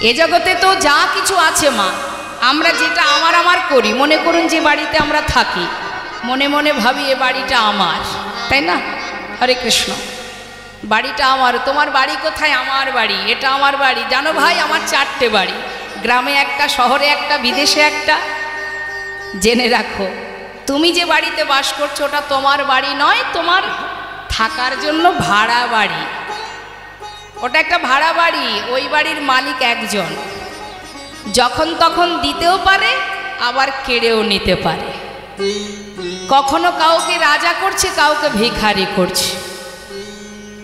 এ জগতে তো যা কিছু আছে মা, আমরা যেটা আমার আমার করি, মনে করুন যে বাড়িতে আমরা থাকি, মনে মনে ভাবি এ বাড়িটা আমার, তাই না? হরে কৃষ্ণ। বাড়িটা আমার, তোমার বাড়ি কোথায়? আমার বাড়ি, এটা আমার বাড়ি। জানো ভাই, আমার 4টে বাড়ি, গ্রামে একটা, শহরে একটা, বিদেশে একটা। জেনে রাখো, তুমি যে বাড়িতে বাস করছো ওটা তোমার বাড়ি নয়, তোমার থাকার জন্য ভাড়া বাড়ি। ওটা একটা ভাড়া বাড়ি, ওই বাড়ির মালিক একজন, যখন তখন দিতেও পারে, আবার কেড়েও নিতে পারে। কখনো কাউকে রাজা করছে, কাউকে ভিখারি করছে।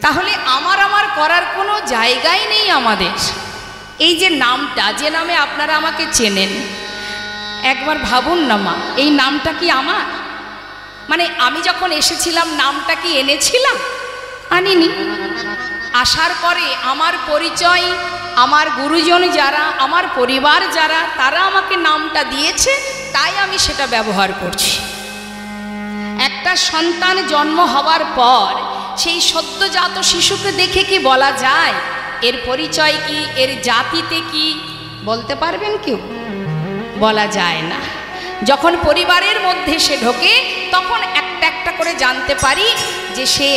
তাহলে আমার আমার করার কোনো জায়গাই নেই আমাদের। এই যে নামটা, যে নামে আপনারা আমাকে চেনেন, একবার ভাবুন না মা, এই নামটা কি আমার? মানে আমি যখন এসেছিলাম নামটা কি এনেছিলাম? আনিনি। আসার পরে আমার পরিচয়, আমার গুরুজন যারা, আমার পরিবার যারা, তারা আমাকে নামটা দিয়েছে, তাই আমি সেটা ব্যবহার করছি। একটা সন্তান জন্ম হওয়ার পর সেই সদ্যজাত শিশুকে দেখে কি বলা যায় এর পরিচয় কি, এর জাতিতে কি? বলতে পারবেন কেউ? বলা যায় না। যখন পরিবারের মধ্যে সে ঢোকে, তখন একটা একটা করে জানতে পারি যে সে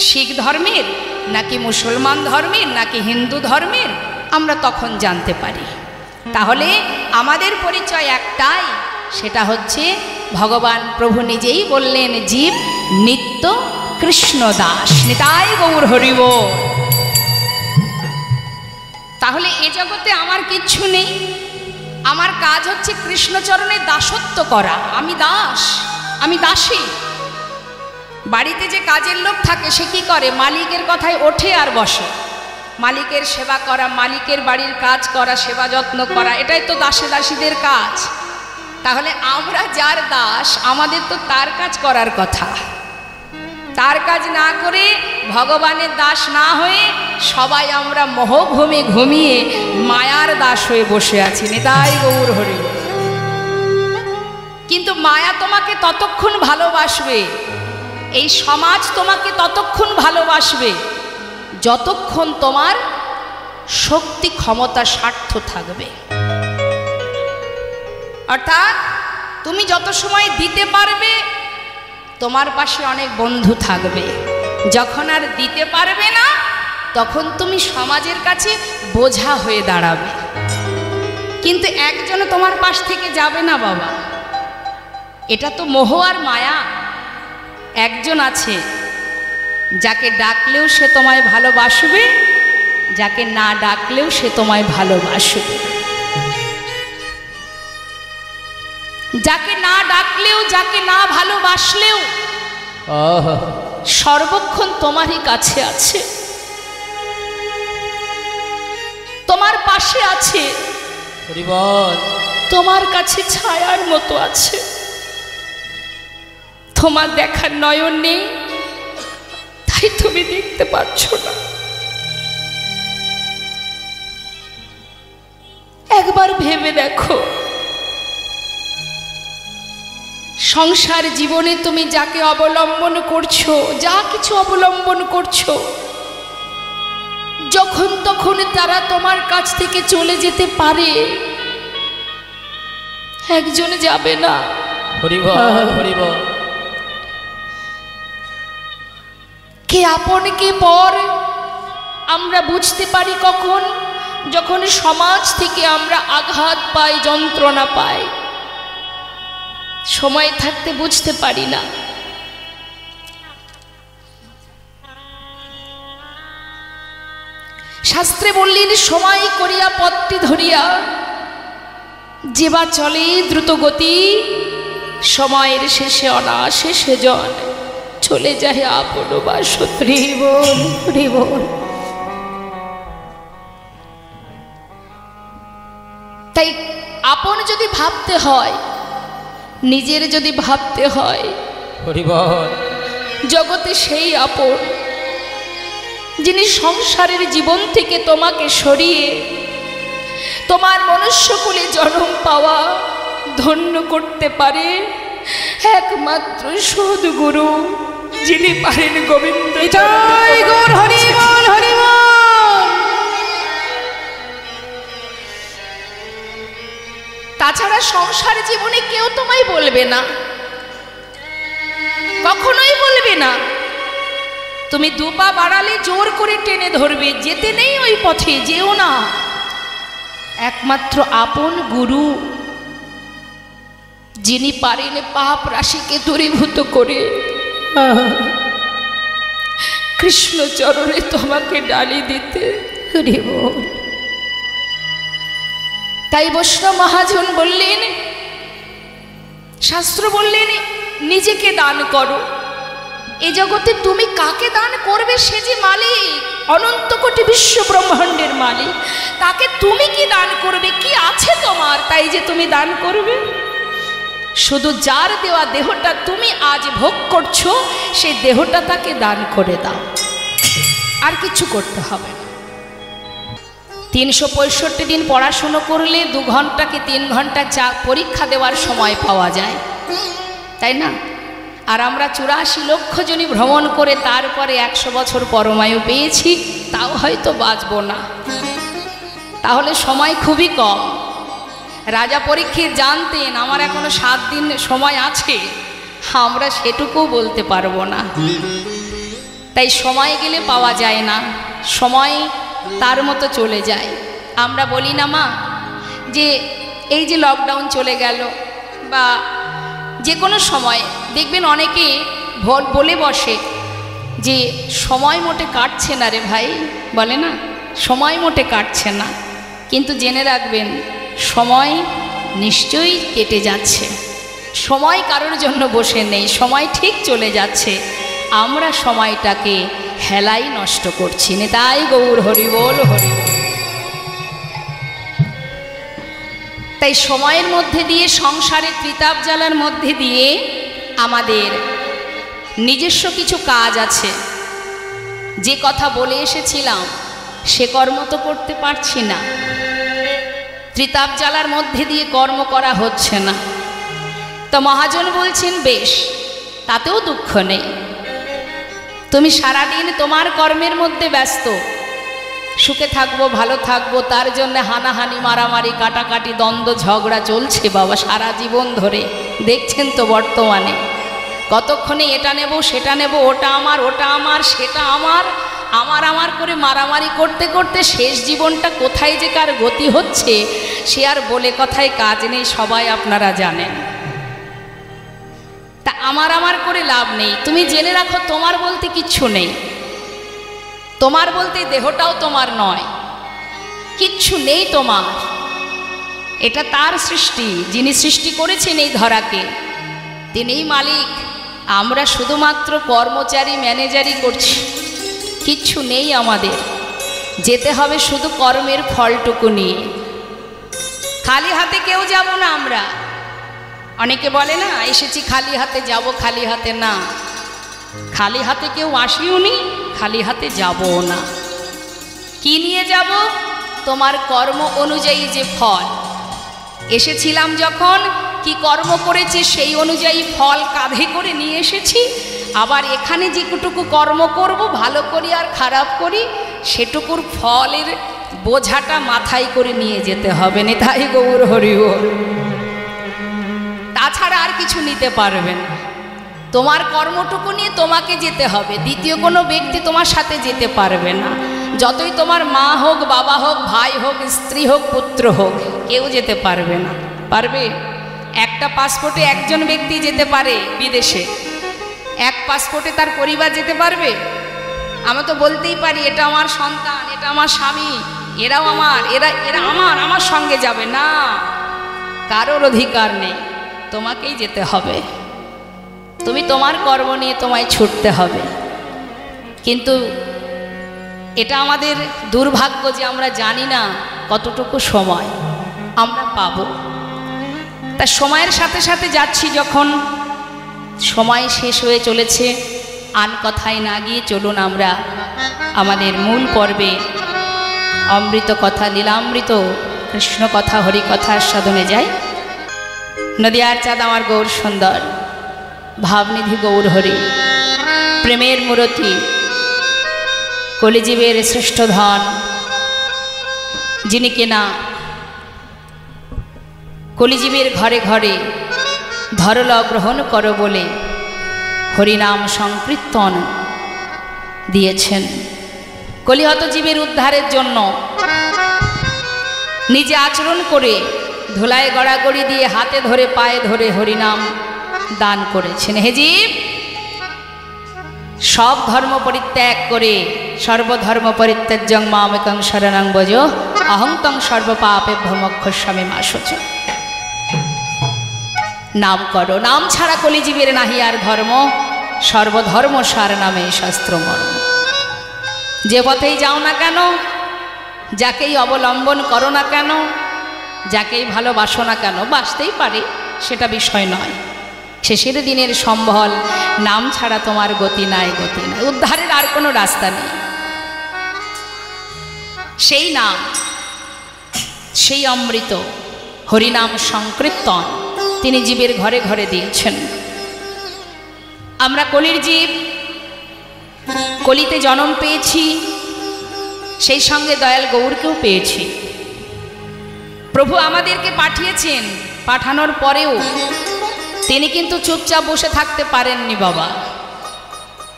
শিখ ধর্মের, নাকি মুসলমান ধর্মের, নাকি হিন্দু ধর্মের, আমরা তখন জানতে পারি। তাহলে আমাদের পরিচয় একটাই, সেটা হচ্ছে ভগবান প্রভু নিজেই বললেন, জীব নিত্য কৃষ্ণ দাস, নিতাই গৌর হরি বল। তাহলে এ জগতে আমার কিচ্ছু নেই, আমার কাজ হচ্ছে কৃষ্ণচরণে দাসত্ব করা। আমি দাস, আমি দাসী। বাড়িতে যে কাজের লোক থাকে সে কি করে? মালিকের কথায় ওঠে আর বসে, মালিকের সেবা করা, মালিকের বাড়ির কাজ করা, সেবা যত্ন করা, এটাই তো দাসে দাসীদের কাজ। তাহলে আমরা যার দাস, আমাদের তো তার কাজ করার কথা। তার কাজ না করে, ভগবানের দাস না হয়ে, সবাই আমরা মোহভূমি ঘুমিয়ে মায়ার দাস হয়ে বসে আছি। নিতাই গৌর হরি। কিন্তু মায়া তোমাকে ততক্ষণ ভালোবাসবে, এই সমাজ তোমাকে ততক্ষণ ভালোবাসবে যতক্ষণ তোমার শক্তি, ক্ষমতা, স্বার্থ থাকবে। অর্থাৎ তুমি যত সময় দিতে পারবে, তোমার পাশে অনেক বন্ধু থাকবে। যখন আর দিতে পারবে না, তখন তুমি সমাজের কাছে বোঝা হয়ে দাঁড়াবে। কিন্তু একজন তোমার পাশ থেকে যাবে না বাবা, এটা তো মোহ আর মায়া। একজন আছে যাকে ডাকলেও সে তোমায় ভালোবাসবে, যাকে না ডাকলেও সে তোমায় ভালোবাসবে। যাকে না ডাকলেও, যাকে না ভালোবাসলেও সর্বক্ষণ তোমারই কাছে আছে, তোমার পাশে আছে, তোমার কাছে ছায়ার মতো আছে। তোমার দেখার নয়ন নেই, তাই তুমি দেখতে পাচ্ছ না। একবার ভেবে দেখো, সংসার জীবনে তুমি যাকে অবলম্বন করছো, যা কিছু অবলম্বন করছো, যখন তখন তারা তোমার কাছ থেকে চলে যেতে পারে, একজন যাবে না। হরিবল হরিবল। কে আপন কে পর আমরা বুঝতে পারি কখন? যখন সমাজ থেকে আমরা আঘাত পাই, যন্ত্রণা পাই। সময় থাকতে বুঝতে পারি না। শাস্ত্রে বললেন, সময় করিয়া পথটি ধরিয়া যেবা চলে দ্রুত গতি, সময়ের শেষে অনায়াসে সেজন চলে যায় আপন বাসুত্রী। তাই আপন যদি ভাবতে হয়, নিজের যদি ভাবতে হয়, জগতে সেই আপন যিনি সংসারের জীবন থেকে তোমাকে সরিয়ে তোমার মনুষ্যকুলে জন্ম পাওয়া ধন্য করতে পারে একমাত্র সদ্গুরু, যিনি পারেন গোবিন্দ। তাছাড়া সংসার জীবনে কেউ তোমায় বলবে না, কখনোই বলবে না। তুমি দুপা বাড়ালে জোর করে টেনে ধরবে, যেতে নেই ওই পথে, যেও না। একমাত্র আপন গুরু, যিনি পারেন পাপ রাশিকে দূরীভূত করে কৃষ্ণ চরণে তোমাকে ডালি দিতে। তাই বৈষ্ণব মহাজন বললেন, শাস্ত্র বললেন নিজেকে দান করো। এ জগতে তুমি কাকে দান করবে, সে যে মালিক, অনন্ত কোটি বিশ্ব ব্রহ্মাণ্ডের মালিক, তাকে তুমি কি দান করবে? কি আছে তোমার তাই যে তুমি দান করবে? শুধু যার দেওয়া দেহটা তুমি আজ ভোগ করছো, সেই দেহটা তাকে দান করে দাও, আর কিছু করতে হবে না। 365 দিন পড়াশুনো করলে 2 ঘন্টা কি 3 ঘন্টা পরীক্ষা দেওয়ার সময় পাওয়া যায়, তাই না? আর আমরা 84 লক্ষ জনই ভ্রমণ করে তারপরে 100 বছর পরমায়ু পেয়েছি, তাও হয়তো বাঁচব না। তাহলে সময় খুবই কম। রাজা পরীক্ষিত জানতেন আমার এখনো 7 দিন সময় আছে, আমরা সেটুকুও বলতে পারবো না। তাই সময় গেলে পাওয়া যায় না, সময় তার মতো চলে যায়। আমরা বলি না মা, যে এই যে লকডাউন চলে গেল, বা যে কোনো সময় দেখবেন অনেকে বলে বসে যে সময় মোটে কাটছে না রে ভাই, বলে না সময় মোটে কাটছে না। কিন্তু জেনে রাখবেন, সময় নিশ্চয়ই কেটে যাচ্ছে। সময় কারোর জন্য বসে নেই, সময় ঠিক চলে যাচ্ছে। আমরা সময়টাকে হেলাই নষ্ট করছি না। তাই গৌর হরি বল, হরি বল। তাই সময়ের মধ্যে দিয়ে, সংসারে ত্রিতাপ জ্বালার মধ্যে দিয়ে আমাদের নিজস্ব কিছু কাজ আছে। যে কথা বলে এসেছিলাম সে কর্ম তো করতে পারছি না, ত্রিতাপ জ্বালার মধ্যে দিয়ে কর্ম করা হচ্ছে না। তো মহাজন বলছেন বেশ, তাতেও দুঃখ নেই। তুমি সারাদিন তোমার কর্মের মধ্যে ব্যস্ত, সুখে থাকবো, ভালো থাকবো, তার জন্য হানাহানি, মারামারি, কাটাকাটি, দ্বন্দ্ব, ঝগড়া চলছে বাবা সারা জীবন ধরে। দেখছেন তো বর্তমানে কতক্ষণে এটা নেব, সেটা নেব, ওটা আমার, ওটা আমার, সেটা আমার, আমার আমার করে মারামারি করতে করতে শেষ জীবনটা কোথায় যে কার গতি হচ্ছে সে আর বলে কথায় কাজ নেই, সবাই আপনারা জানেন। তা আমার আমার করে লাভ নেই। তুমি জেনে রাখো, তোমার বলতে কিচ্ছু নেই। তোমার বলতে দেহটাও তোমার নয়, কিচ্ছু নেই তোমার। এটা তার সৃষ্টি, যিনি সৃষ্টি করেছেন এই ধরাকে, তিনিই মালিক। আমরা শুধুমাত্র কর্মচারী, ম্যানেজারই করছি, কিচ্ছু নেই আমাদের। যেতে হবে শুধু কর্মের ফলটুকু নিয়ে। খালি হাতে কেউ যাব না আমরা। অনেকে বলে না এসেছি খালি হাতে যাব, খালি হাতে না। খালি হাতে কেউ আসিও নি, খালি হাতে যাবও না। কি নিয়ে যাব? তোমার কর্ম অনুযায়ী যে ফল। এসেছিলাম যখন কি কর্ম করেছি সেই অনুযায়ী ফল কাঁধে করে নিয়ে এসেছি। আবার এখানে যেটুকু কর্ম করব, ভালো করি আর খারাপ করি, সেটুকুর ফলের বোঝাটা মাথায় করে নিয়ে যেতে হবে। নিতাই গৌর হরি বল। তাছাড়া আর কিছু নিতে পারবেন না। তোমার কর্মটুকু নিয়ে তোমাকে যেতে হবে, দ্বিতীয় কোনো ব্যক্তি তোমার সাথে যেতে পারবে না। যতই তোমার মা হোক, বাবা হোক, ভাই হোক, স্ত্রী হোক, পুত্র হোক, কেউ যেতে পারবে না। পারবে? একটা পাসপোর্টে একজন ব্যক্তি যেতে পারে বিদেশে, এক পাসপোর্টে তার পরিবার যেতে পারবে? আমরা তো বলতেই পারি এটা আমার সন্তান, এটা আমার স্বামী, এরাও আমার, এরা আমার সঙ্গে যাবে না। কারোর অধিকার নেই, তোমাকেই যেতে হবে। তুমি তোমার কর্ম নিয়ে তোমায় ছুটতে হবে। কিন্তু এটা আমাদের দুর্ভাগ্য যে আমরা জানি না কতটুকু সময় আমরা পাব। তা সময়ের সাথে সাথে যাচ্ছি যখন, সময় শেষ হয়ে চলেছে, আন কথায় না গিয়ে চলুন আমরা আমাদের মূল পর্বে অমৃত কথা, লীলামৃত কৃষ্ণ কথা, হরি কথা আস্বাদনে যাই। নদিয়ার চাঁদ আমার গৌর সুন্দর, ভাবনিধি গৌর হরি, প্রেমের মূরতি, কলিজীবের শ্রেষ্ঠ ধন, যিনি কিনা কলিজীবের ঘরে ঘরে ধরল গ্রহণ করো বলে হরিনাম সংকীর্তন দিয়েছেন। কলিহত জীবের উদ্ধারের জন্য নিজে আচরণ করে ধুলায় গড়াগড়ি দিয়ে হাতে ধরে পায়ে ধরে হরিনাম দান করেছেন। হে জীব, সব ধর্ম পরিত্যাগ করে সর্বধর্ম পরিত্যাজ্যং মামেকং শরণং ব্রজ অহং তং সর্বপাপেভ্যো মোক্ষয়িষ্যামি মা শুচি। নাম করো, নাম ছাড়া কলিজীবের নাহি আর ধর্ম, সর্বধর্ম সার নামে শাস্ত্র মর্ম। যে পথেই যাও না কেন, যাকেই অবলম্বন করো না কেন, যাকেই ভালোবাসো না কেন, বাসতেই পারে, সেটা বিষয় নয়। শেষের দিনের সম্বল নাম ছাড়া তোমার গতি নাই, গতি নাই, উদ্ধারের আর কোনো রাস্তা নেই। সেই নাম, সেই অমৃত হরিনাম সংকীর্তন তিনি জীবের ঘরে ঘরে দিয়েছেন। আমরা কলির জীব, কলিতে জন্ম পেয়েছি, সেই সঙ্গে দয়াল গৌরকেও পেয়েছি। প্রভু আমাদেরকে পাঠিয়েছেন, পাঠানোর পরেও তিনি কিন্তু চুপচাপ বসে থাকতে পারেননি বাবা।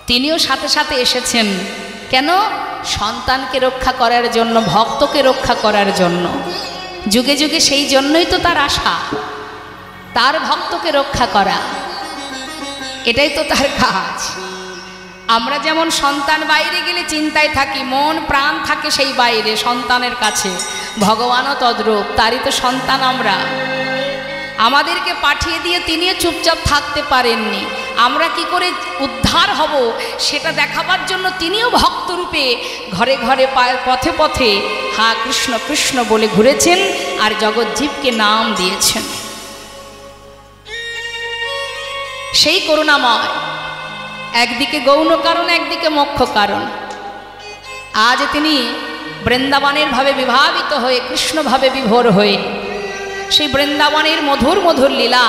তিনিও সাথে সাথে এসেছেন। কেন? সন্তানকে রক্ষা করার জন্য, ভক্তকে রক্ষা করার জন্য। যুগে যুগে সেই জন্যই তো তার আশা, তার ভক্তকে রক্ষা করা, এটাই তো তার কাজ। আমরা যেমন সন্তান বাইরে গেলে চিন্তায় থাকি, মন প্রাণ থাকে সেই বাইরে সন্তানের কাছে, ভগবানও তদ্রূপ, তারই তো সন্তান আমরা। আমাদেরকে পাঠিয়ে দিয়ে তিনিও চুপচাপ থাকতে পারেননি। আমরা কি করে উদ্ধার হব সেটা দেখাবার জন্য তিনিও ভক্তরূপে ঘরে ঘরে পথে পথে হা কৃষ্ণ কৃষ্ণ বলে ঘুরেছেন আর জগজ্জীবকে নাম দিয়েছেন। সেই করুণাময়, একদিকে গৌণ কারণ, একদিকে মোক্ষ কারণ। আজ তিনি বৃন্দাবনের ভাবে বিভাবিত হয়ে, কৃষ্ণভাবে বিভোর হয়ে সেই বৃন্দাবনের মধুর মধুর লীলা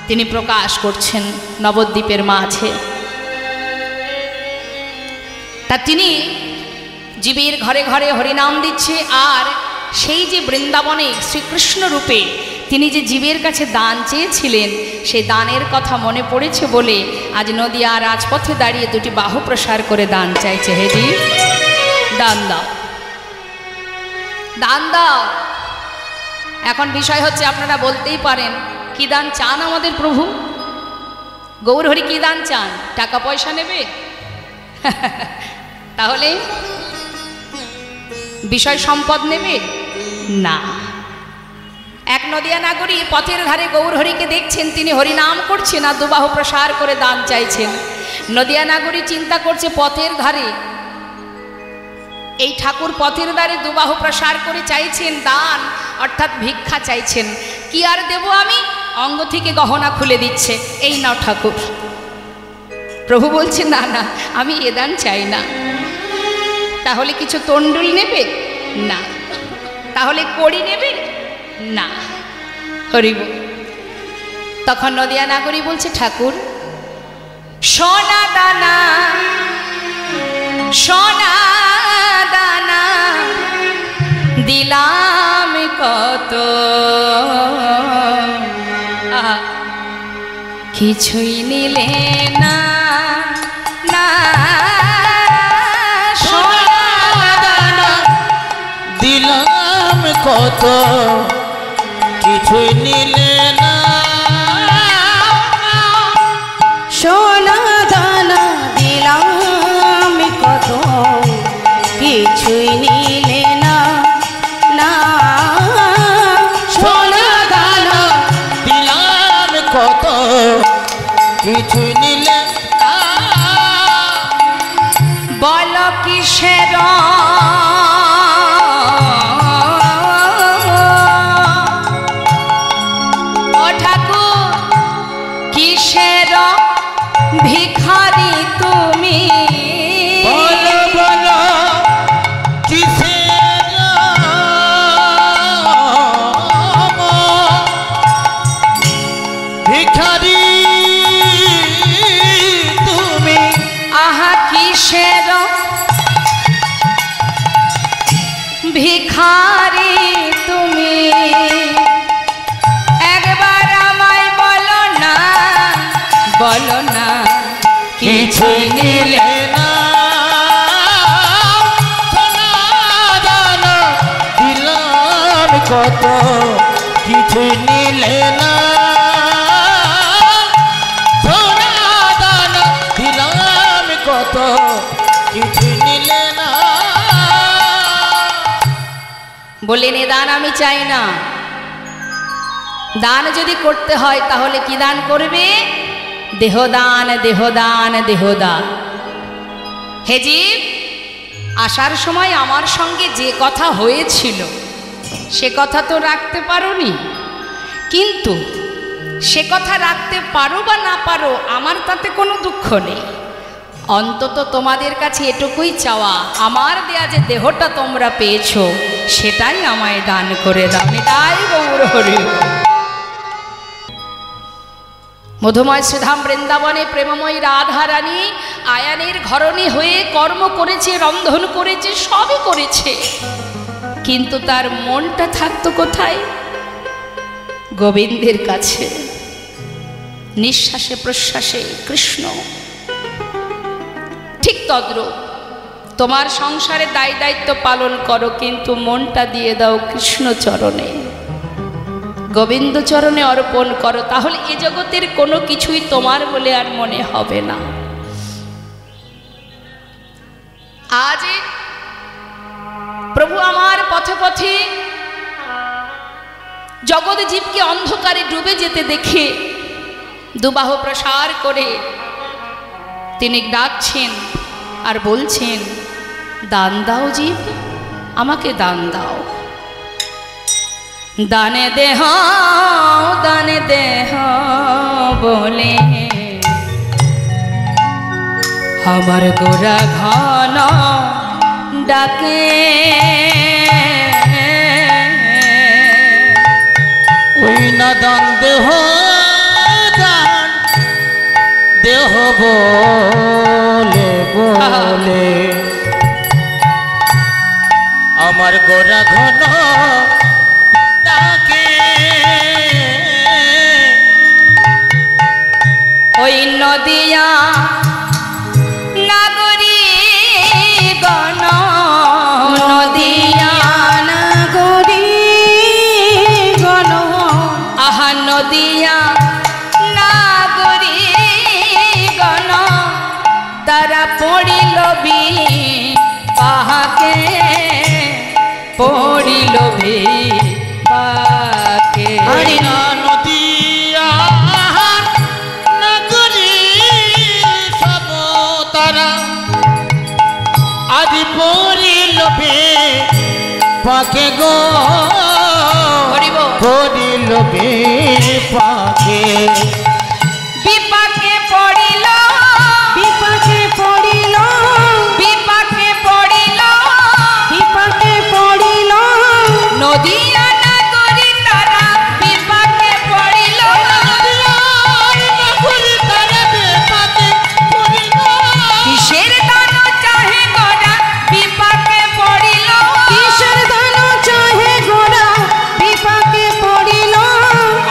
তিনি প্রকাশ করছেন নবদ্বীপের মাঝে। তা তিনি জীবের ঘরে ঘরে হরিনাম দিচ্ছে। আর সেই যে বৃন্দাবনে শ্রীকৃষ্ণ রূপে তিনি যে জীবের কাছে দান চেয়েছিলেন, সেই দানের কথা মনে পড়েছে বলে আজ নদিয়া রাজপথে দাঁড়িয়ে দুটি বাহু প্রসার করে দান চাইছে। হে জীব, দান দাও, দান দাও। এখন বিষয় হচ্ছে, আপনারা বলতেই পারেন, কি দান চান আমাদের প্রভু? গৌরহরি কি দান চান? টাকা পয়সা নেবে? তাহলে বিষয় সম্পদ নেবে না। এক নদিয়া নাগরী পথের ধারে গৌরহরিকে দেখছেন, তিনি হরিনাম করছেন আর দুবাহু প্রসার করে দান চাইছেন। নদিয়া নাগরী চিন্তা করছে, পথের ধারে এই ঠাকুর পথের ধারে দুবাহু প্রসার করে চাইছেন দান, অর্থাৎ ভিক্ষা চাইছেন। কি আর দেব আমি? অঙ্গ থেকে গহনা খুলে দিচ্ছে, এই নাও ঠাকুর। প্রভু বলছেন, না না, আমি এ দান চাই না। তাহলে কিছু তন্ডুল নেবে? না। তাহলে কড়ি নেবে? না। হরিব। তখন নদিয়া নাগরী বলছে, ঠাকুর, সোনা দানা, সোনা দানা দিলাম কত, কিছুই নিলে না, না। সোনা দানা দিলাম কত, কিছুই নিলে না। সোনা দানা দিলাম কত, কিছুই নিলে না, না। সোনা দানা দিলাম কত, কিছুই নিলে না। বল কিসের ও ঠাকুর, কিসের ভিখারি তুমি? বলো বলো কিসের ভিখারি তুমি? আহা কিসের ভিখারি তুমি? বলো না কিছুই নিলে না সোনা দানা দিলাম কত কিছুই নিলে না সোনা দানা দিলাম কত কিছুই নিলে না। বললেন এ দান আমি চাই না। দান যদি করতে হয় তাহলে কি দান করবে? দেহদান, দেহদান, দেহদান। হে জীব, আসার সময় আমার সঙ্গে যে কথা হয়েছিল সে কথা তো রাখতে পারোনি, কিন্তু সে কথা রাখতে পারো বা না পারো আমার তাতে কোনো দুঃখ নেই। অন্তত তোমাদের কাছে এটুকুই চাওয়া, আমার দেয়া যে দেহটা তোমরা পেয়েছো সেটাই আমায় দান করে দাও। তাই গৌর হরি। মধুময় শ্রীধাম বৃন্দাবনে প্রেমময়ী রাধা রানী আয়ানের ঘরণী হয়ে কর্ম করেছে, রন্ধন করেছে, সবই করেছে, কিন্তু তার মনটা থাকতো কোথায়? গোবিন্দের কাছে। নিঃশ্বাসে প্রশ্বাসে কৃষ্ণ। ঠিক তদ্রূপ তোমার সংসারে দায় দায়িত্ব পালন করো, কিন্তু মনটা দিয়ে দাও কৃষ্ণ চরণে, গোবিন্দ চরণে অর্পণ করো, তাহলে এ জগতের কোনো কিছুই তোমার বলে আর মনে হবে না। আজ প্রভু আমার পথে পথে জগৎ জীবকে অন্ধকারে ডুবে যেতে দেখে দুবাহু প্রসার করে তিনি ডাকছেন আর বলছেন, দান দাও জীব, আমাকে দান দাও। দানে দেহ, দানে দেহ বলে আমার গোরা ঘন ডাকে। ওই না দান দেহ, দান দেহ বলে বলে আমার গোরা ঘন ডাকে। ওই নদিয়া নাগরী গণ, নদিয়া নাগরী গণ, আহা নদিয়া নাগরী গণ, তারা পড়িল বিপাকে, পড়িল বিপাকে। হরি না নদিয়া নাগরী সব তারা আদি পড়িল পাকে গো, পড়িল পাকে। বিপাকে পড়িল, বিপাকে পড়িল, বিপাকে পড়িল, বিপাকে পড়িল, নদিয়া নাগরী তারা বিপাকে পড়িল। কিসের দান চাহে গোরা বিপাকে পড়িল, কিসের দান চাহে গোরা বিপাকে পড়িল।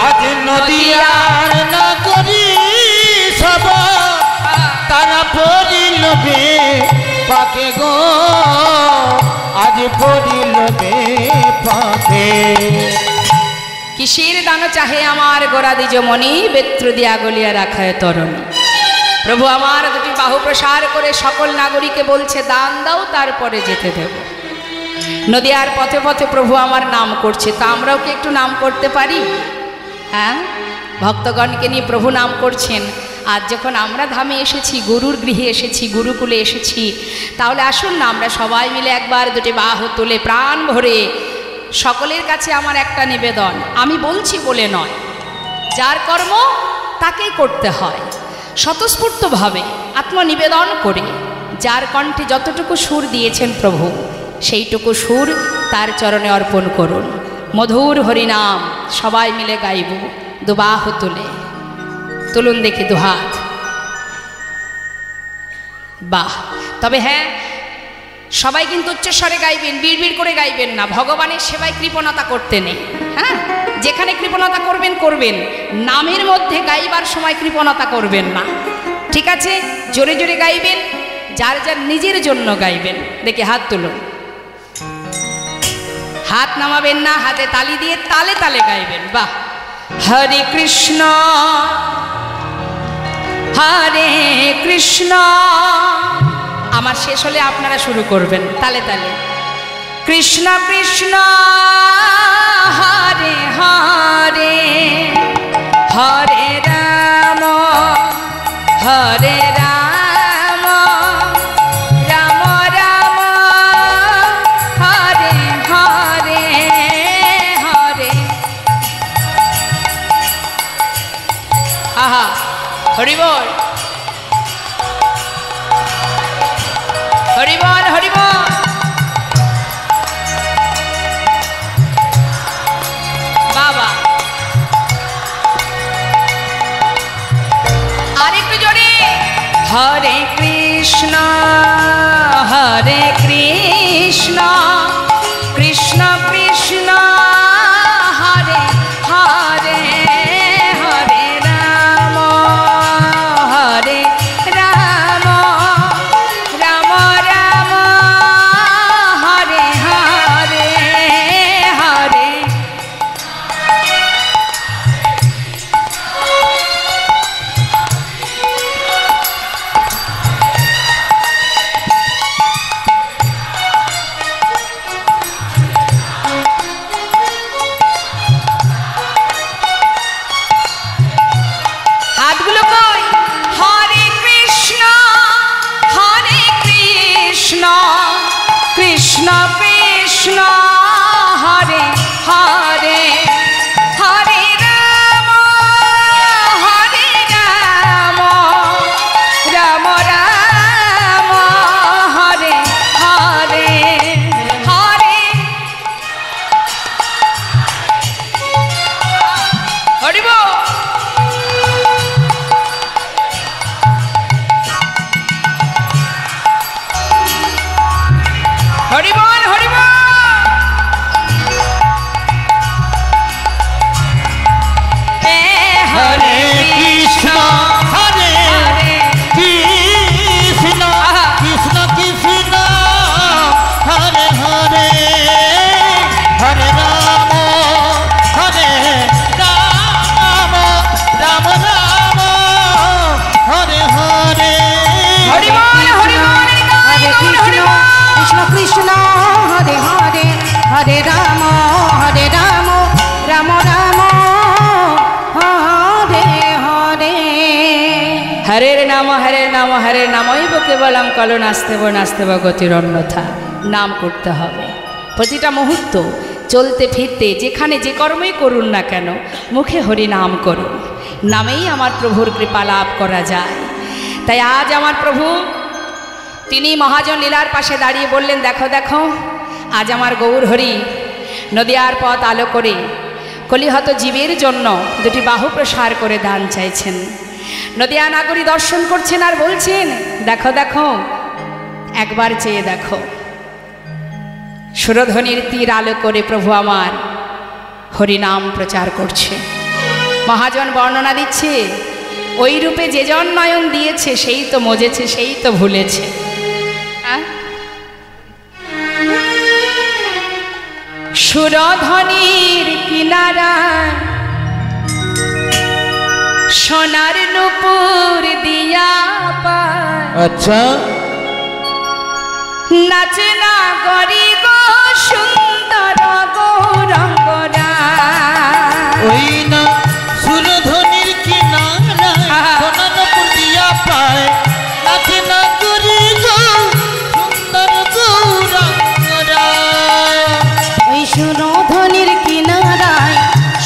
আজ নদিয়ার নাগরী সব তারা পড়িল পাকে গো, আজ পড়িল পাকে। কিসের দান চাহে আমার গোরা দ্বিজ মণি, বেত্র দিয়া গলিয়া রাখায় তরণী। প্রভু আমার দুটি বাহু প্রসার করে সকল নাগরিককে বলছে, দান দাও তারপরে যেতে দেব। নদিয়ার পথে পথে প্রভু আমার নাম করছে, তা আমরাও কি একটু নাম করতে পারি? হ্যাঁ, ভক্তগণকে নিয়ে প্রভু নাম করছেন। আজ যখন আমরা ধামে এসেছি, গুরুর গৃহে এসেছি, গুরুকুলে এসেছি, তাহলে আসুন না আমরা সবাই মিলে একবার দুটি বাহু তুলে প্রাণ ভরে সকলের কাছে আমার একটা নিবেদন, আমি বলছি বলে নয়, যার কর্ম তাকেই করতে হয়, স্বতঃস্ফূর্তভাবে আত্মনিবেদন করে যার কণ্ঠে যতটুকু সুর দিয়েছেন প্রভু, সেইটুকু সুর তার চরণে অর্পণ করুন। মধুর হরিনাম সবাই মিলে গাইব, দুবাহু তুলে। তুলুন দেখি দুহাত। বাহ! তবে হ্যাঁ, সবাই কিন্তু উচ্চস্বরে গাইবেন, বিড়বিড় করে গাইবেন না, ভগবানের সেবায় কৃপণতা করতে নেই। হ্যাঁ, যেখানে কৃপণতা করবেন করবেন, নামের মধ্যে গাইবার সময় কৃপণতা করবেন না, ঠিক আছে? জোরে জোরে গাইবেন, যার যার নিজের জন্য গাইবেন। দেখে হাত তুলুন, হাত নামাবেন না, হাতে তালি দিয়ে তালে তালে গাইবেন। বাহ! হরে কৃষ্ণ হরে কৃষ্ণ। আমার শেষ হলে আপনারা শুরু করবেন তালে তালে। কৃষ্ণ কৃষ্ণ হরে হরে, হরে রাম হরে রাম, রাম রাম হরে হরে, হরে। আহা, হরি বল হরি বল হরি বল। বাবা আরেকটু জোরে। হরে কৃষ্ণ হরে কৃষ্ণ, কৃষ্ণ কৃষ্ণ হরে হরে, হরে রাম হরে রাম, রাম রাম হরে হরে, হরে। হাতগুলো কই? হরে কৃষ্ণ হরে কৃষ্ণ, কৃষ্ণ কৃষ্ণ হরে হরে, হরে রাম হরে রাম, রাম রাম হরে হরে, হরে। হরি বল। হরি বল হরি বল। হরে কৃষ্ণ হরে হরে কৃষ্ণ, কৃষ্ণ কৃষ্ণ হরে হরে, হরে রাম হরে রাম, রাম রাম হরে হরে। হরি বল হরি বল। হরে কৃষ্ণ কৃষ্ণ কৃষ্ণ হরে হরে, হরে রাম রাম রাম হরে হরে। হরের নাম হরের নাম হরের নামইব কেবলম কলো নাস্তেব নাস্তেব গতির অন্যথা। নাম করতে হবে প্রতিটা মুহূর্ত, চলতে ফিরতে, যেখানে যে কর্মই করুন না কেন, মুখে হরি নাম করুন। নামেই আমার প্রভুর কৃপা লাভ করা যায়। তাই আজ আমার প্রভু তিনি মহাজন লীলার পাশে দাঁড়িয়ে বললেন, দেখো দেখো আজ আমার গৌর হরি নদিয়ার পথ আলো করে কলিহত জীবের জন্য দুটি বাহু প্রসার করে দান চাইছেন। নদিয়া নাগরী দর্শন করছেন আর বলছেন, দেখো দেখো একবার চেয়ে দেখো, সুরধ্বনির তীর আলো করে প্রভু আমার হরিনাম প্রচার করছে। মহাজন বর্ণনা দিচ্ছে, ওই রূপে যে জন নয়ন দিয়েছে সেই তো মজেছে, সেই তো ভুলেছে। সুরধ্বনির কিনারায় সোনার নুপুর দিয়া পায়, আচ্ছা নাচে না গরি গো সুন্দর গৌরঙ্গরা। ওই না সুরধ্বনির কিনারায় সোনার দিয়া পায়, নাচে না করি গো সুন্দর গৌরাঙ্গরা। ওই সুরধ্বনির কিনারায়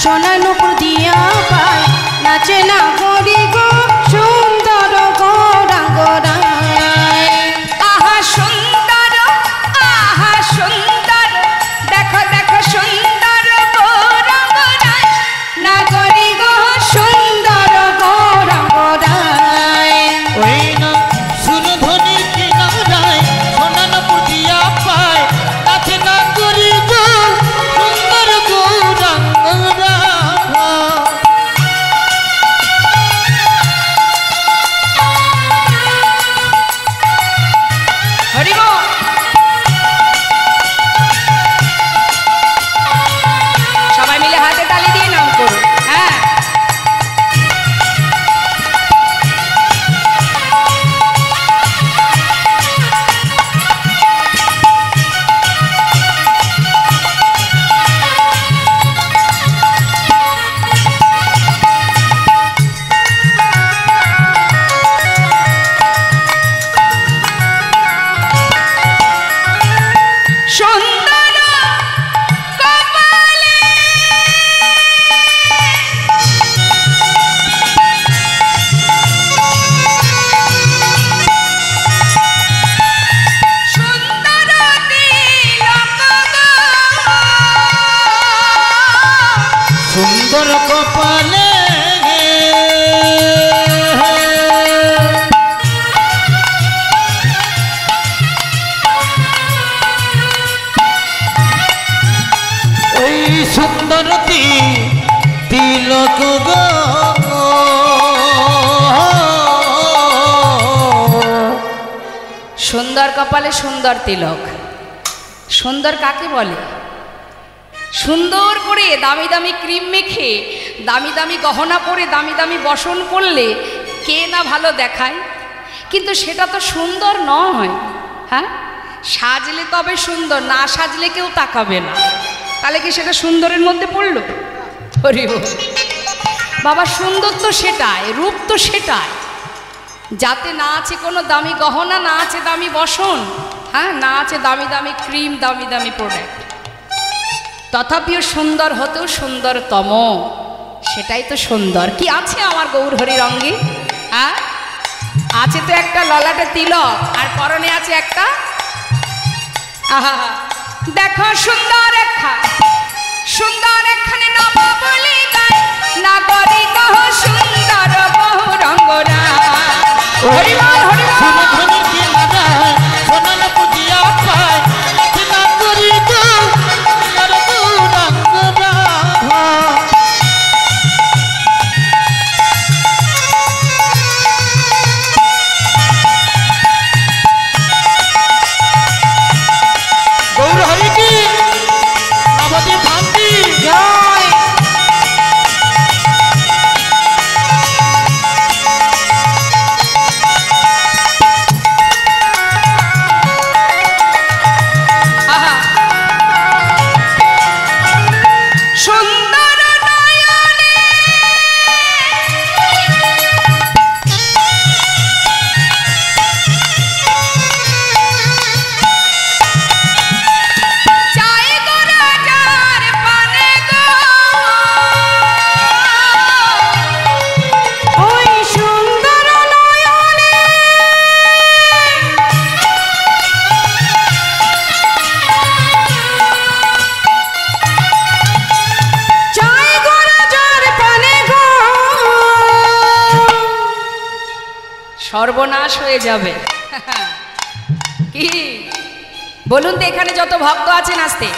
সোনা নুপুর দিয়া পায়, নাচে না করি গো সুন্দর গৌরাঙ্গরায়। আহা সুন্দর, আহা সুন্দর, সুন্দর কপালে ওই সুন্দর তিলক গো সুন্দর কপালে সুন্দর তিলক। সুন্দর কাকে বলে? সুন্দর করে দামি দামি ক্রিম মেখে দামি দামি গহনা পরে দামি দামি বসন করলে কে না ভালো দেখায়, কিন্তু সেটা তো সুন্দর নয়। হ্যাঁ, সাজলে তবে সুন্দর, না সাজলে কেউ তাকাবে না। তাহলে কি সেটা সুন্দরের মধ্যে পড়লো? হরি বল। বাবা, সুন্দর তো সেটাই, রূপ তো সেটাই, যাতে না আছে কোনো দামি গহনা, না আছে দামি বসন, হ্যাঁ, না আছে দামি দামি ক্রিম, দামি দামি প্রোডাক্ট, তথাপিও সুন্দর হতেও সুন্দরতম, সেটাই তো সুন্দর। কি আছে আমার গৌর হরির অঙ্গে? হ্যাঁ, আছে তো একটা ললাটে তিলক, আর পরনে আছে একটা, আহা দেখো সুন্দর সুন্দর একখানে নব বলি গায়, নাগরি কহ সুন্দর বহু রঙ্গরা। হরি বল, হরি বল। সুরধুনির কিনারায় সোনার পুজিয়া পায়, নাগরি গো সুন্দর গৌরাঙ্গরা। গৌর হরি কি নবদ্বীপ শান্তি জয়। সুন্দর নয়নে চাই গো রাজার পানে গো, ওই সুন্দর নয়নে চাই গো রাজার পানে গো। সর্বনাশ হয়ে যাবে। কি বলুন তো, এখানে যত ভক্ত আছেন আসতে,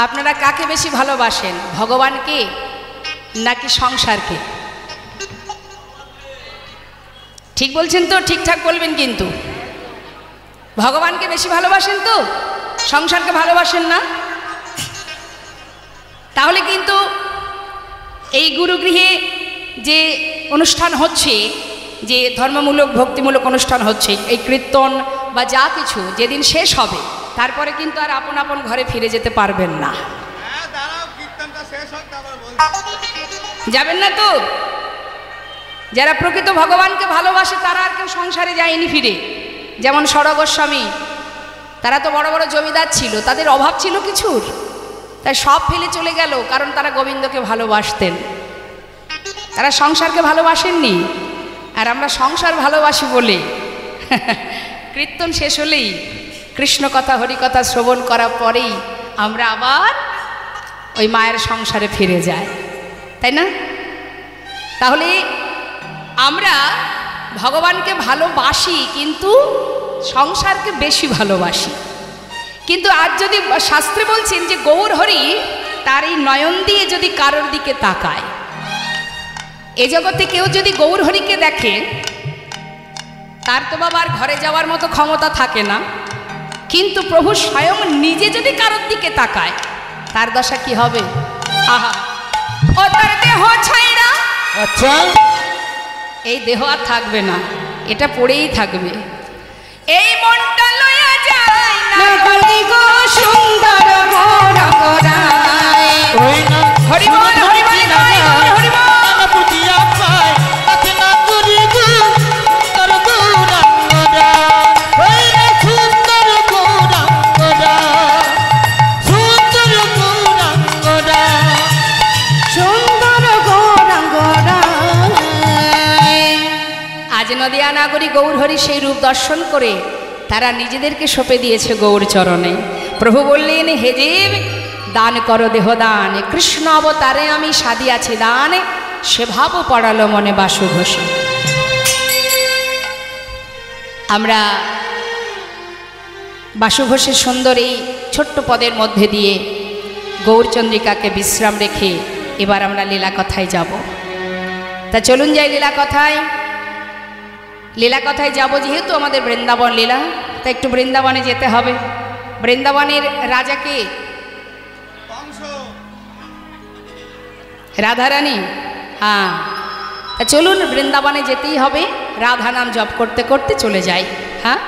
আপনারা কাকে বেশি ভালোবাসেন, ভগবানকে নাকি সংসারকে? ঠিক বলছেন তো? ঠিকঠাক বলবেন কিন্তু। ভগবানকে বেশি ভালোবাসেন তো, সংসারকে ভালোবাসেন না? তাহলে কিন্তু এই গুরুগৃহে যে অনুষ্ঠান হচ্ছে, যে ধর্মমূলক ভক্তিমূলক অনুষ্ঠান হচ্ছে, এই কীর্তন বা যা কিছু যেদিন শেষ হবে, তারপরে কিন্তু আর আপন আপন ঘরে ফিরে যেতে পারবেন না। যাবেন না তো? যারা প্রকৃত ভগবানকে ভালোবাসে তারা আর কেউ সংসারে যায়নি ফিরে। যেমন সরগ গোস্বামী, তারা তো বড় বড় জমিদার ছিল, তাদের অভাব ছিল কিছুর, তাই সব ফেলে চলে গেল, কারণ তারা গোবিন্দকে ভালোবাসতেন, তারা সংসারকে ভালোবাসেননি। আর আমরা সংসার ভালোবাসি বলে কীর্তন শেষ হলেই, কৃষ্ণ কথা হরি কথা শ্রবণ করার পরেই আমরা আবার ওই মায়ের সংসারে ফিরে যাই, তাই না? তাহলে আমরা ভগবানকে ভালোবাসি, কিন্তু সংসারকে বেশি ভালোবাসি। কিন্তু আজ যদি শাস্ত্রে বলছেন যে গৌর হরি তার এই নয়ন দিয়ে যদি কারোর দিকে তাকায়, এ জগতে কেউ যদি গৌর হরিকে দেখে, তার তো বাবার ঘরে যাওয়ার মতো ক্ষমতা থাকে না, কিন্তু প্রভু স্বয়ং নিজে যদি কারোর দিকে তাকায়, তার দশা কি হবে? আহা, ও তার দেহ ছাইরা, আচ্ছা, এই দেহ আর থাকবে না, এটা পড়েই থাকবে। এই মনটা লইয়া যায় না নাগরি গো সুন্দর গৌরাঙ্গরায়। ওই না হরি বল, হরি বল, হরি বল, হরি বল। সোনার পুজিয়া পায়, নাগরি গো সুন্দর গৌরাঙ্গরা। ওই না সুন্দর গৌরাঙ্গরা, সুন্দর গৌরাঙ্গরা। সুন্দর গৌরাঙ্গরায়। আজ নদিয়া নাগরী গৌর হরি সেই রূপ দর্শন করে তারা নিজেদেরকে সঁপে দিয়েছে গৌর চরণে। প্রভু বললেন, হে জীব, দান করো দেহদান, কৃষ্ণ অবতারে আমি সাদিয়াছি দান, সে ভাবও পড়ালো মনে বাসু ঘোষে। আমরা বাসু ঘোষের সুন্দর এই ছোট্ট পদের মধ্যে দিয়ে গৌরচন্দ্রিকাকে বিশ্রাম রেখে এবার আমরা লীলা কথায় যাব। তা চলুন যাই লীলা কথায়। লীলা কথায় যাব, যেহেতু আমাদের বৃন্দাবন লীলা, তা একটু বৃন্দাবনে যেতে হবে। বৃন্দাবনের রাজাকে রাধারানী, হ্যাঁ, তা চলুন বৃন্দাবনে যেতেই হবে। রাধা নাম জপ করতে করতে চলে যাই। হ্যাঁ,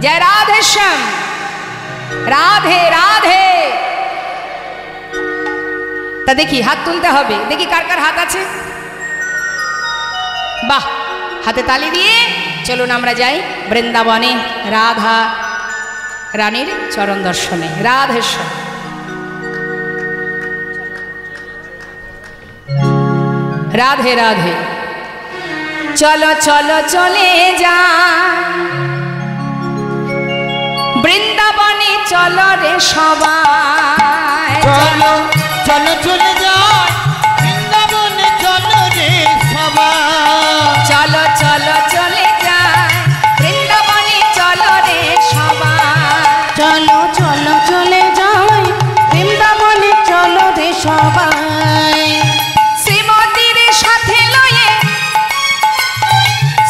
জয় রাধেশ্যাম, রাধে রাধে। তা দেখি হাত তুলতে হবে, দেখি কার কার হাত আছে। বাহ, হাতে তালি দিয়ে চলুন আমরা যাই বৃন্দাবনে রাধা রানীর চরণ দর্শনে। রাধেশ্যাম। রাধে রাধে। চলো চলো চলে যা বৃন্দাবনে, চলো রে সবাই। চলো চলো চলে যাই বৃন্দাবনে, চলো রে সবাই। চলো চলো চলে যাই বৃন্দাবনে, চলো রে সবাই। চলো চলো চলে যাই বৃন্দাবনে, চলো রে সবাই। শ্রীমতীর সাথে লয়ে,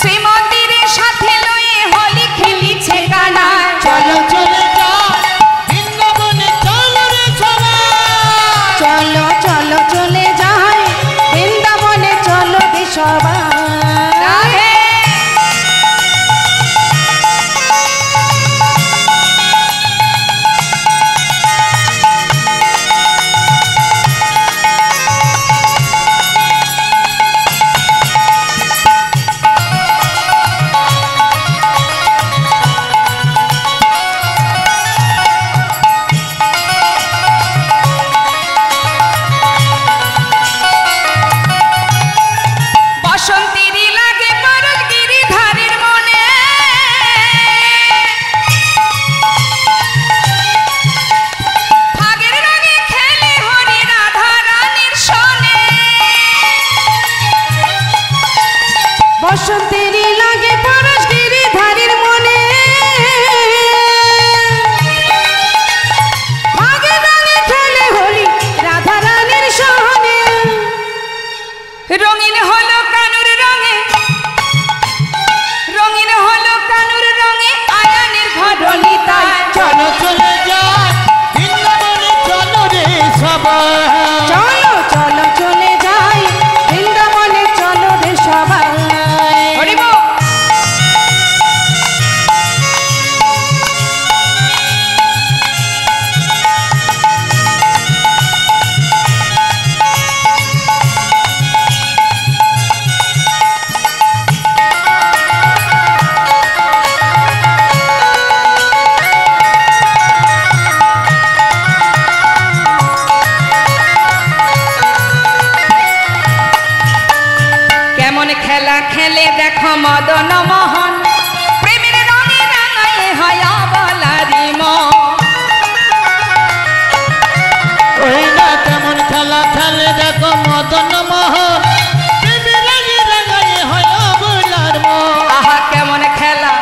শ্রীমতীর সাথে লয়ে হোলি খেলিছে কানায়। চলো চলে যাই বৃন্দাবনে, চলো রে সবাই। চলো চলো চলে যাই বৃন্দাবনে, চলো রে সবাই। রাধে। বসন্তীরই লাগে পরশ গিরিধারের মনে, ফাগের রঙে খেলে হরি রাধা রানীর সনে। বসন্তেরই লাগে পরশ গিরিধারের মনে, ভাগে রঙে খেলে হোলি রাধা রানীর সহনে। রঙিন হলো কানুর রঙে, রঙিন হলো কানুর রঙে আয়ানের ঘরণিতায়। চলো চলে যাই বৃন্দাবনে, চলো রে সবাই। চলো চলো চলে যাই বৃন্দাবনে, চলো রে সবাই। হরি বল। কেমন খেলা খেলে দেখো মদন মোহন, প্রেমের রঙে রাঙায় হয় বলারি মন। ওই না কেমন খেলা খেলে দেখো মদন মোহন, প্রেমে রাঙে রাঙায় হয় অবলার মন। আহা কেমন খেলা,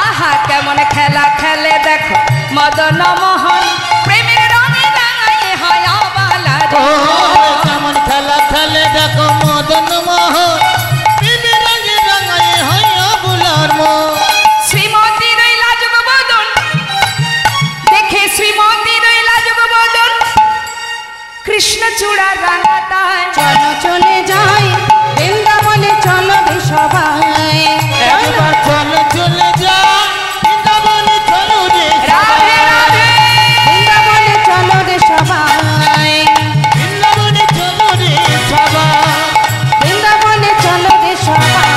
আহা কেমন খেলা খেলে দেখো মদন মোহন, প্রেমের রঙে রাঙায় হয় বলারি ও মন। কেমন খেলা খেলে দেখো মদন মোহন, প্রেমে রাঙে রাঙায় হয় অবলার মন। শ্রীমতীর ওই লাজুক বদন দেখে, শ্রীমতীর ওই লাজুক বদন কৃষ্ণ চূড়া রাঙাতায়। চলো চলে যাই বৃন্দাবনে, চলো রে সবাই। একবার চলো চলে যাই বৃন্দাবনে, চলো রে রাধে রাধে। বৃন্দাবনে চলো রে সবাই। বৃন্দাবনে, চলো রে সবাই। বৃন্দাবনে চলো রে সবাই।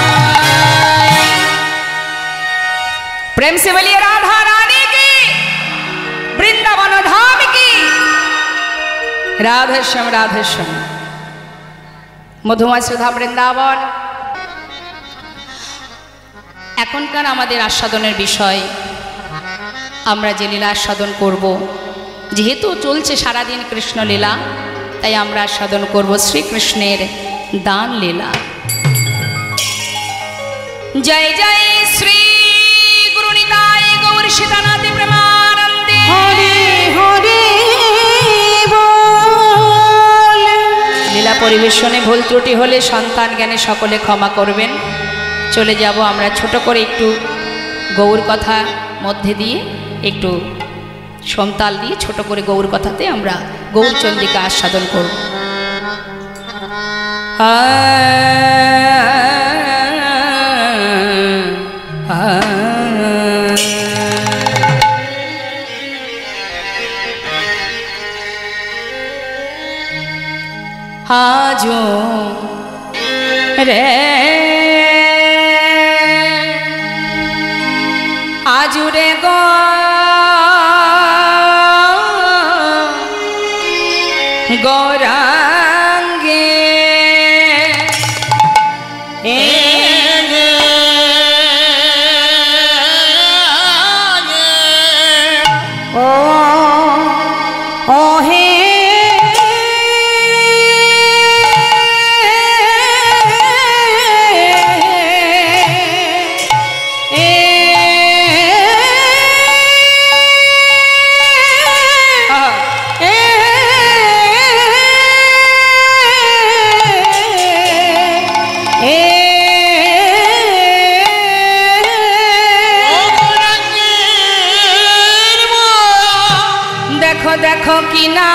प्रेम से बोलिए राधा रानी की, वृंदावन धाम की। राधेश्याम राधेश्याम। মধুময় সুধা বৃন্দাবন। এখনকার আমাদের আস্বাদনের বিষয়, আমরা যে লীলা আস্বাদন করব যেহেতু চলছে সারাদিন কৃষ্ণ লীলা, তাই আমরা সাধন করব শ্রীকৃষ্ণের দান লীলা। জয় জয় শ্রী গুরু নিতাই গৌর সীতানাথ প্রেমানন্দে। হরে হরে বল। লীলা পরিবেশনে ভুল ত্রুটি হলে সন্তান জ্ঞানে সকলে ক্ষমা করবেন। চলে যাব আমরা ছোট করে একটু গৌর কথা মধ্যে দিয়ে, একটু সমতাল দিয়ে ছোট করে গৌর কথাতে আমরা গৌরচন্দ্রিকা আস্বাদন করব। আজো রে আজুরে গো গৌরাঙ্গে ও ও হে দেখো কিনা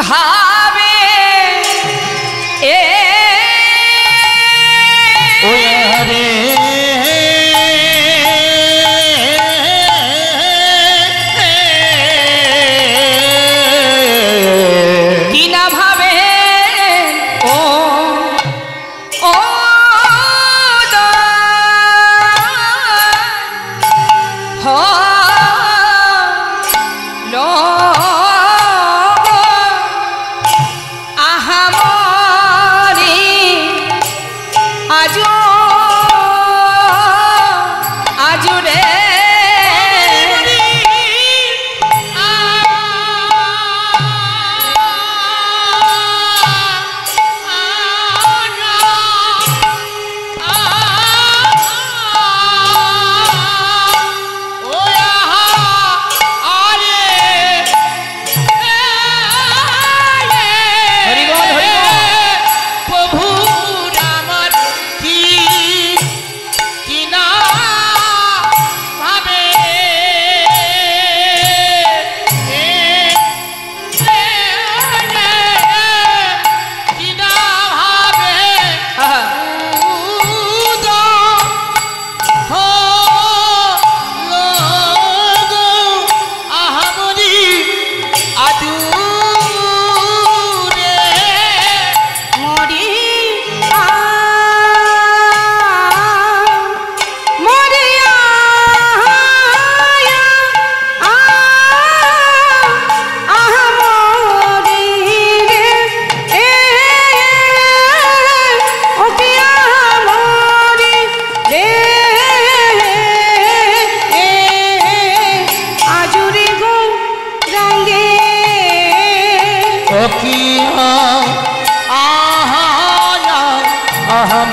ভাবে এ রে কিনা ভাবে ও ও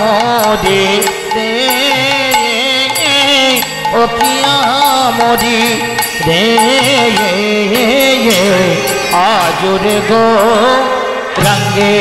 मोदी रे आजुरे गो रंगे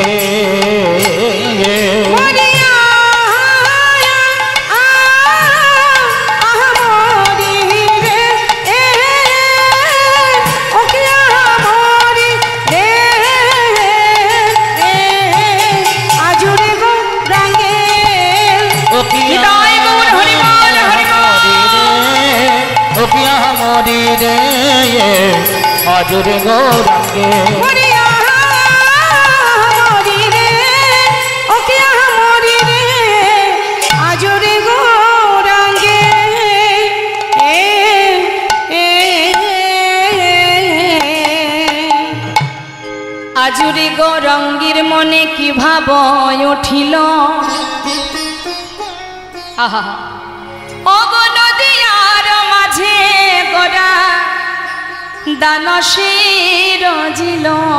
मोदी रे आजुरे गो रंगे আজুরে গো রঙ্গির মনে কি ভাব উঠিল আহা অগো নদীয়ার মাঝ মাঝে গড়া দানসের জিলন